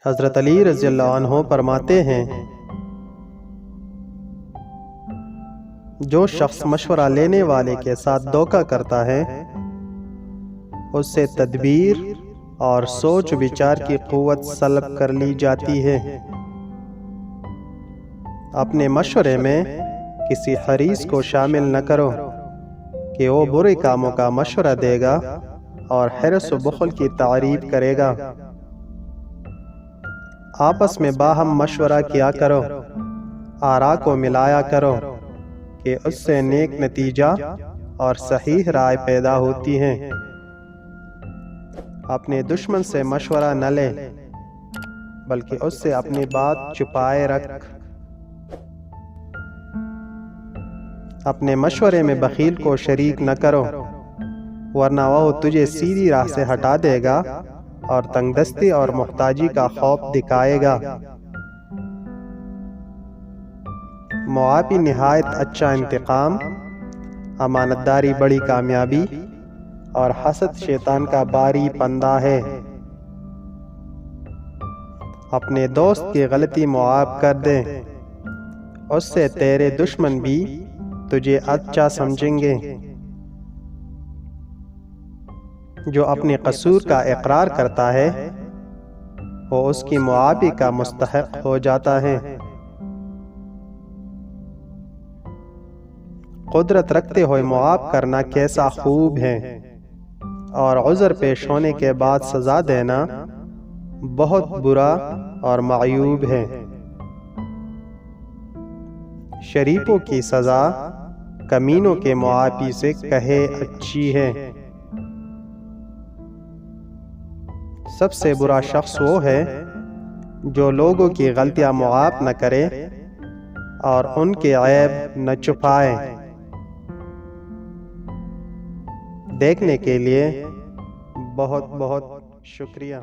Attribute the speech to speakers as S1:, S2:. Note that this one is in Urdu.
S1: حضرت علی رضی اللہ عنہ فرماتے ہیں، جو شخص مشورہ لینے والے کے ساتھ دھوکہ کرتا ہے اس سے تدبیر اور سوچ وچار کی قوت سلب کر لی جاتی ہے۔ اپنے مشورے میں کسی حریص کو شامل نہ کرو کہ وہ برے کاموں کا مشورہ دے گا اور حرص و بخل کی تعریف کرے گا۔ آپس میں باہم مشورہ کیا کرو، آراء کو ملایا کرو کہ اس سے نیک نتیجہ اور صحیح رائے پیدا ہوتی ہے۔ اپنے دشمن سے مشورہ نہ لے بلکہ اس سے اپنی بات چھپائے رکھ۔ اپنے مشورے میں بخیل کو شریک نہ کرو ورنہ وہ تجھے سیدھی راہ سے ہٹا دے گا اور تنگ دستی اور محتاجی کا خوف دکھائے گا۔ معافی نہایت اچھا انتقام، امانت داری بڑی کامیابی اور حسد شیطان کا باری پندہ ہے۔ اپنے دوست کی غلطی معاف کر دے، اس سے تیرے دشمن بھی تجھے اچھا سمجھیں گے۔ جو اپنے قصور کا اقرار کرتا ہے وہ اس کی معافی کا مستحق ہو جاتا ہے۔ قدرت رکھتے ہوئے معاف کرنا کیسا خوب ہے، اور عذر پیش ہونے کے بعد سزا دینا بہت برا اور معیوب ہے۔ شریفوں کی سزا کمینوں کے معافی سے کہیں اچھی ہے۔ سب سے برا شخص وہ ہے جو لوگوں کی غلطیاں معاف نہ کرے اور ان کے عیب نہ چھپائے۔ دیکھنے کے لیے بہت بہت شکریہ۔